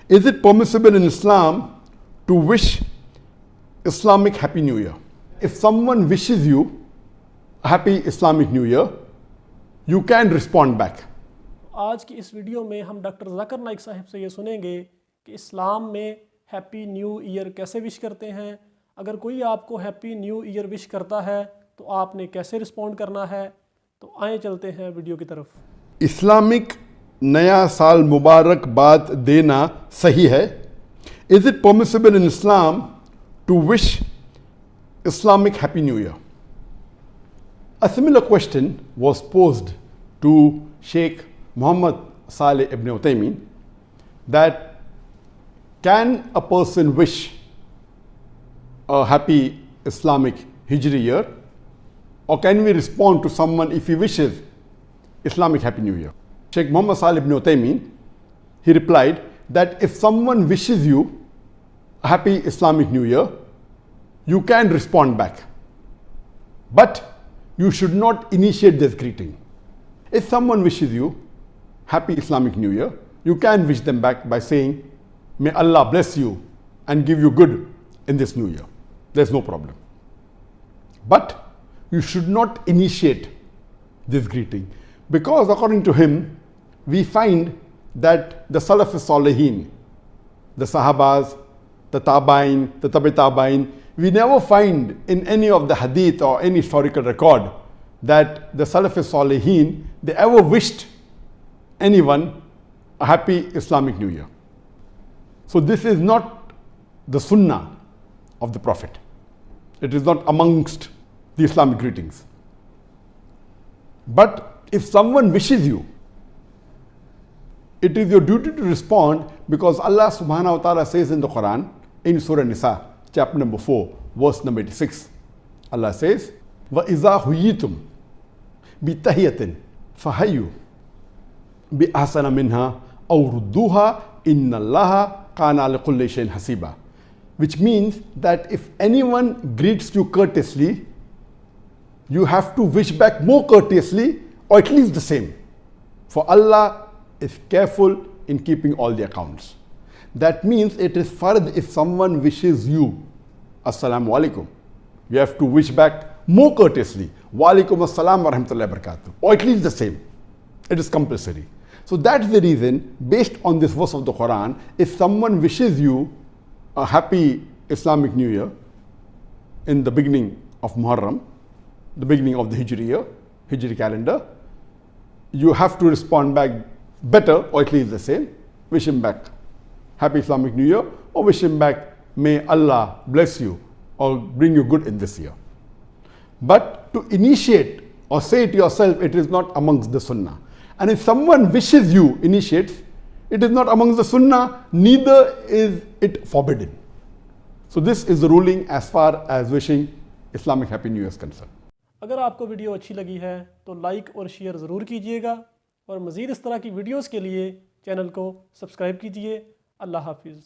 Is it permissible in Islam to wish Islamic Happy New Year? If someone wishes you a Happy Islamic New Year, you can respond back. आज की इस video में हम doctor Zakir Naik साहब से ये सुनेंगे कि इस्लाम में हैप्पी न्यू ईयर कैसे विश करते हैं। अगर कोई आपको हैप्पी न्यू ईयर विश करता है तो आपने कैसे रिस्पॉन्ड करना है। तो आए चलते हैं वीडियो की तरफ। इस्लामिक नया साल मुबारकबाद देना सही है? Is it permissible in Islam to wish Islamic Happy New Year? A similar question was posed to Sheikh Muhammad Saleh ibn Uthaymeen, that can a person wish a happy Islamic Hijri year, or can we respond to someone if he wishes Islamic Happy New Year? Sheikh Muhammad Saleh ibn Uthaymeen, he replied that if someone wishes you a happy Islamic New Year, you can respond back, but you should not initiate this greeting. If someone wishes you Happy Islamic New Year, you can wish them back by saying, may Allah bless you and give you good in this new year. There's no problem. But you should not initiate this greeting, because according to him, we find that the Salaf Salihin, the Sahabas, the Tabain, the Tabi Tabain, we never find in any of the hadith or any historical record that the Salaf Salihin, they ever wished anyone a happy Islamic New Year. So this is not the Sunnah of the Prophet. It is not amongst the Islamic greetings. But if someone wishes you, it is your duty to respond, because Allah subhanahu wa ta'ala says in the Quran, in Surah Nisa, chapter number 4, verse number 86, Allah says, وَإِذَا هُيِّتُمْ بِتَحِيَّةٍ فَحَيُّوا بِأَحْسَنَ مِنْهَا أَوْ رُدُّوهَا إِنَّ اللَّهَ كَانَ عَلَى كُلِّ شَيْءٍ حَسِيبًا. Which means that if anyone greets you courteously, you have to wish back more courteously, or at least the same. For Allah is careful in keeping all the accounts. That means it is fard if someone wishes you Assalamu alaikum, you have to wish back more courteously, wa alaikum assalam wa rahmatullahi wa barakatuh, or at least the same. It is compulsory. So that's the reason, based on this verse of the Quran, if someone wishes you a happy Islamic New Year in the beginning of Muharram, the beginning of the Hijri year, Hijri calendar, you have to respond back better, or at least the same. Wish him back Happy Islamic New Year, or wish him back, may Allah bless you or bring you good in this year. But to initiate or say it yourself, it is not amongst the Sunnah. And if someone wishes you initiates, it is not amongst the Sunnah, neither is it forbidden. So this is the ruling as far as wishing Islamic Happy New Year is concerned. अगर आपको video अच्छी लगी है तो like और share ज़रूर कीजिएगा, और मज़ीद इस तरह की वीडियोस के लिए चैनल को सब्सक्राइब कीजिए। अल्लाह हाफिज़।